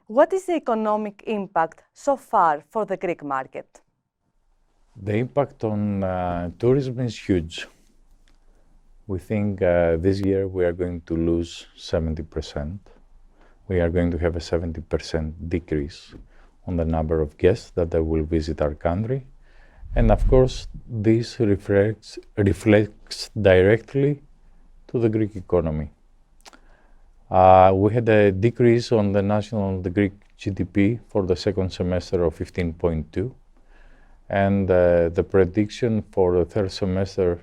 What is the economic impact so far for the Greek market? The impact on tourism is huge. We think this year we are going to lose 70%. We are going to have a 70% decrease on the number of guests that will visit our country. And of course, this reflects directly to the Greek economy. We had a decrease on the Greek GDP for the second semester of 15.2. And the prediction for the third semester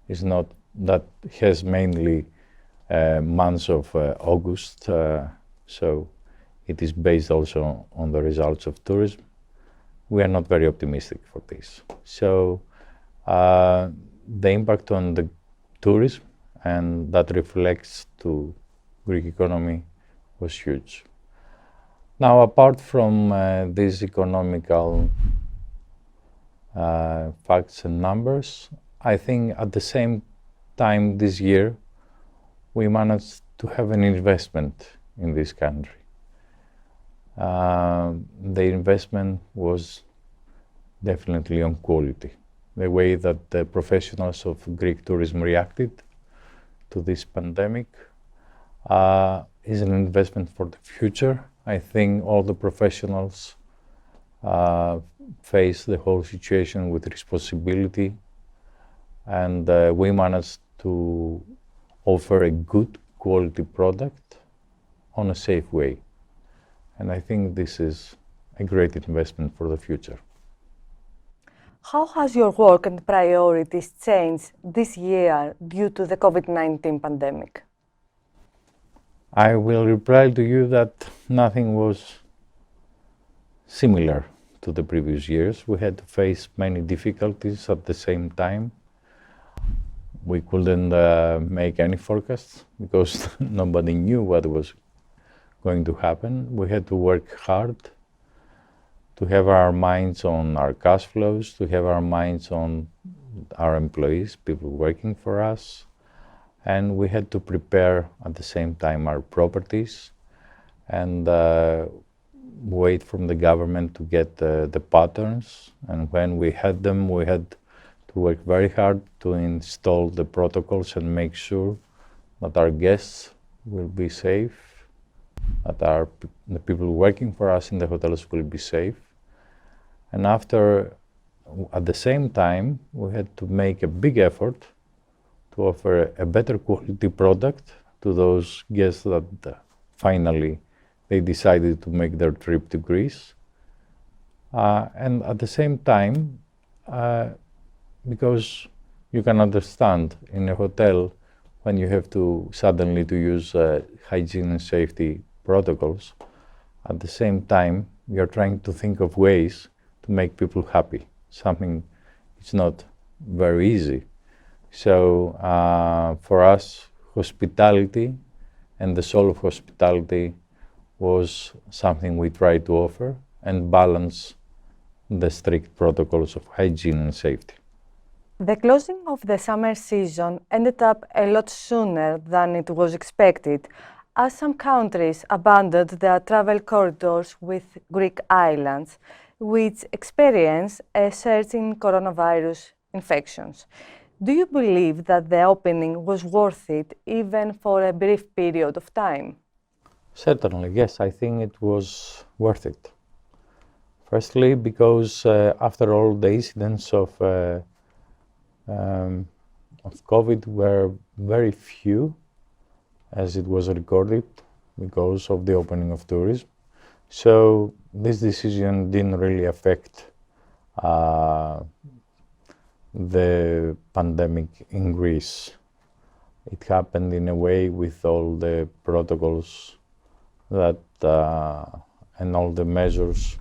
is not that has mainly months of August, so it is based also on the results of tourism. We are not very optimistic for this. So the impact on the tourism and that reflects to Greek economy was huge. Now, apart from these economical facts and numbers, I think at the same time this year, we managed to have an investment in this country. The investment was definitely on quality. The way that the professionals of Greek tourism reacted to this pandemic is an investment for the future. I think all the professionals face the whole situation with responsibility, and we managed to offer a good quality product on a safe way. And I think this is a great investment for the future. How has your work and priorities changed this year due to the COVID-19 pandemic? I will reply to you that nothing was similar to the previous years. We had to face many difficulties at the same time. We couldn't make any forecasts because nobody knew what was going to happen. We had to work hard to have our minds on our cash flows, to have our minds on our employees, people working for us. And we had to prepare at the same time our properties and wait from the government to get the patterns. And when we had them, we had to work very hard to install the protocols and make sure that our guests will be safe, that the people working for us in the hotels will be safe. And at the same time, we had to make a big effort to offer a better quality product to those guests that finally they decided to make their trip to Greece. And at the same time, because you can understand in a hotel when you have to suddenly to use hygiene and safety protocols, at the same time, we are trying to think of ways to make people happy. Something it's not very easy. So for us, hospitality and the soul of hospitality was something we tried to offer and balance the strict protocols of hygiene and safety. The closing of the summer season ended up a lot sooner than it was expected, as some countries abandoned their travel corridors with Greek islands, which experienced a surge in coronavirus infections. Do you believe that the opening was worth it, even for a brief period of time? Certainly, yes, I think it was worth it. Firstly, because after all, the incidents of COVID were very few, as it was recorded, because of the opening of tourism. So this decision didn't really affect the pandemic in Greece. It happened in a way with all the protocols that and all the measures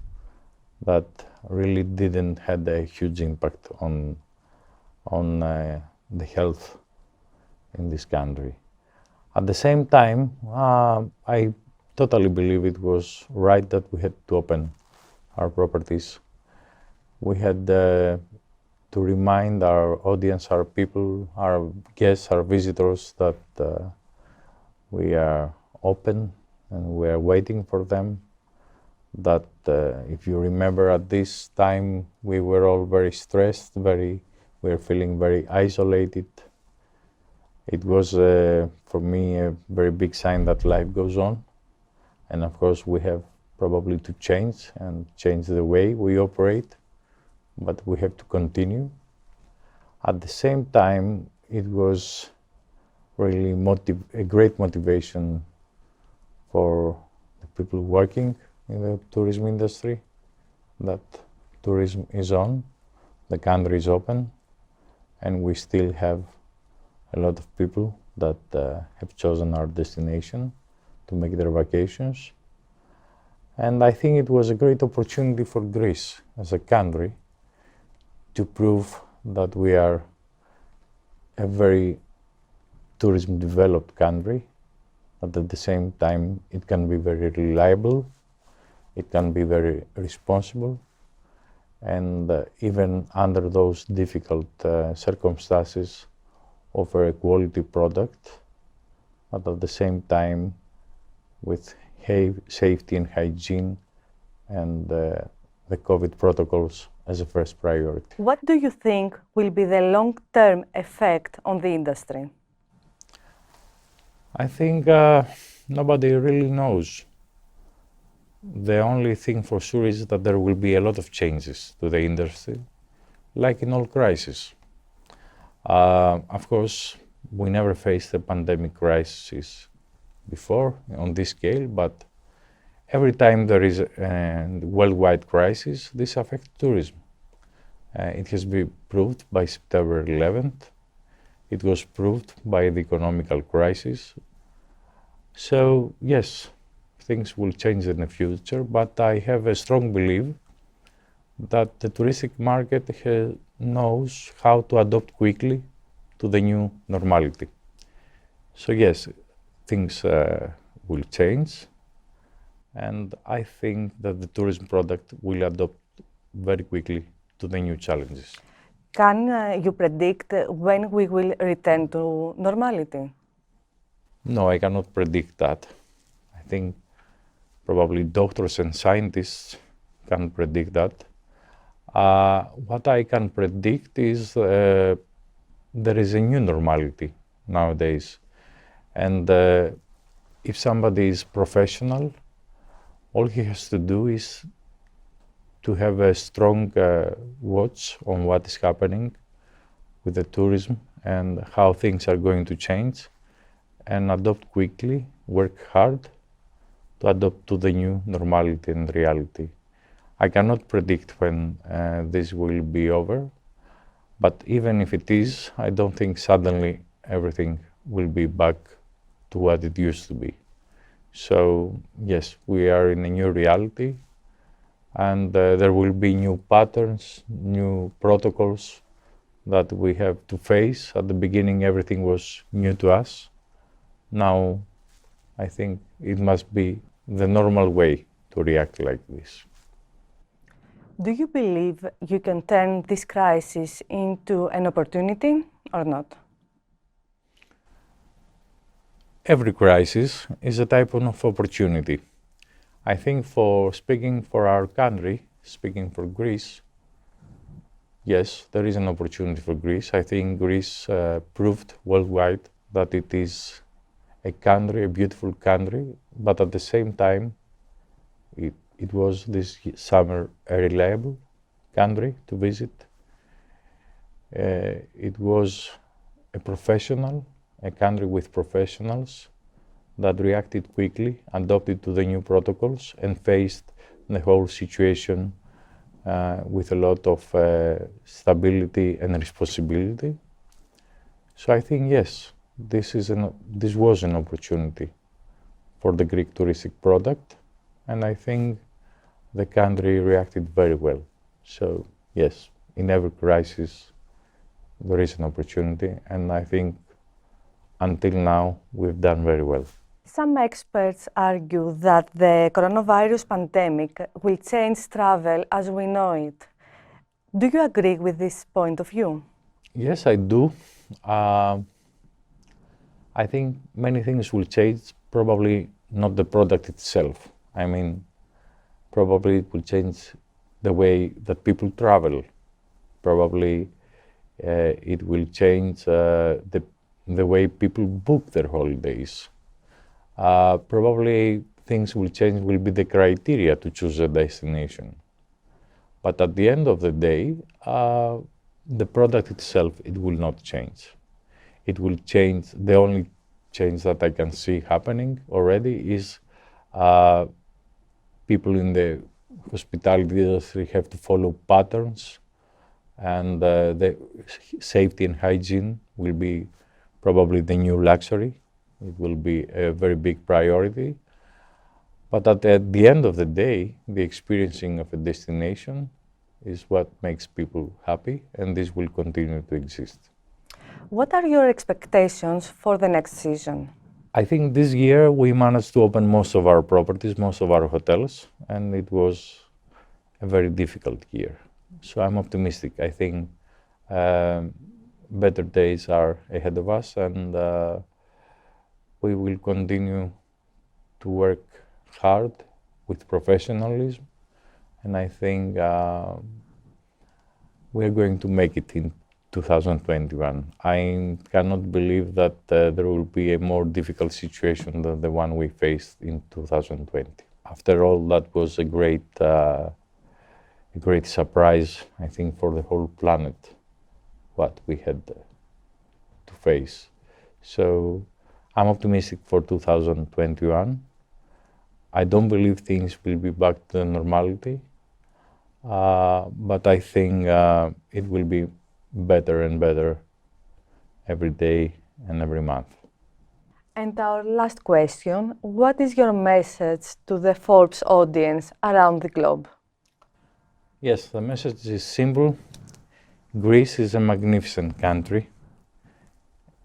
that really didn't have a huge impact on the health in this country. At the same time, I totally believe it was right that we had to open our properties. We had to remind our audience, our people, our guests, our visitors that we are open and we are waiting for them. that if you remember at this time, we were all very stressed, we were feeling very isolated. It was, for me, a very big sign that life goes on. And of course, we have probably to change the way we operate, but we have to continue. At the same time, it was really a great motivation for the people working in the tourism industry, that tourism is on, the country is open, and we still have a lot of people that have chosen our destination to make their vacations. And I think it was a great opportunity for Greece as a country to prove that we are a very tourism developed country, but at the same time it can be very reliable, it can be very responsible, and even under those difficult circumstances offer a quality product, but at the same time with safety and hygiene and the COVID protocols as a first priority. What do you think will be the long-term effect on the industry? I think nobody really knows. The only thing for sure is that there will be a lot of changes to the industry, like in all crises. Of course, we never faced a pandemic crisis before on this scale, but every time there is a worldwide crisis, this affects tourism. It has been proved by September 11th. It was proved by the economical crisis. So yes, things will change in the future, but I have a strong belief that the touristic market knows how to adapt quickly to the new normality. So yes, things will change, and I think that the tourism product will adapt very quickly to the new challenges. Can you predict when we will return to normality? No, I cannot predict that. I think probably doctors and scientists can predict that. What I can predict is there is a new normality nowadays. And if somebody is professional, all he has to do is to have a strong watch on what is happening with the tourism and how things are going to change, and adopt quickly, work hard to adapt to the new normality and reality. I cannot predict when this will be over, but even if it is, I don't think suddenly everything will be back to what it used to be. So yes, we are in a new reality, and there will be new patterns, new protocols that we have to face. At the beginning, everything was new to us. Now, I think it must be the normal way to react like this. Do you believe you can turn this crisis into an opportunity or not? Every crisis is a type of opportunity. I think speaking for our country, speaking for Greece, yes, there is an opportunity for Greece. I think Greece proved worldwide that it is a country, a beautiful country, but at the same time, it was this summer a reliable country to visit. It was a country with professionals that reacted quickly, adopted to the new protocols, and faced the whole situation with a lot of stability and responsibility. So I think, yes, this was an opportunity for the Greek touristic product, and I think the country reacted very well. So yes, in every crisis there is an opportunity, and I think until now we've done very well. Some experts argue that the coronavirus pandemic will change travel as we know it. Do you agree with this point of view? Yes, I do. I think many things will change, probably not the product itself. I mean, Probably it will change the way that people travel. Probably it will change the way people book their holidays. Probably things will change, will be the criteria to choose a destination. But at the end of the day, the product itself, it will not change. It will change, the only change that I can see happening already is people in the hospitality industry have to follow patterns, and the safety and hygiene will be probably the new luxury. It will be a very big priority. But at the end of the day, the experiencing of a destination is what makes people happy, and this will continue to exist. What are your expectations for the next season? I think this year we managed to open most of our properties, most of our hotels, and it was a very difficult year. So I'm optimistic. I think better days are ahead of us, and we will continue to work hard with professionalism, and I think we are going to make it in 2021. I cannot believe that there will be a more difficult situation than the one we faced in 2020. After all, that was a great surprise, I think, for the whole planet, what we had to face. So I'm optimistic for 2021. I don't believe things will be back to normality, but I think it will be better and better every day and every month. And our last question, what is your message to the Forbes audience around the globe? Yes, the message is simple. Greece is a magnificent country.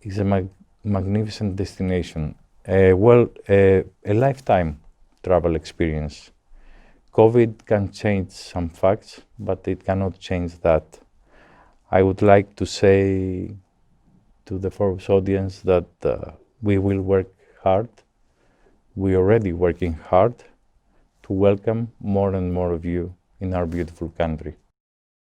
It's a magnificent destination. A lifetime travel experience. COVID can change some facts, but it cannot change that. I would like to say to the Forbes audience that we will work hard. We're already working hard to welcome more and more of you in our beautiful country.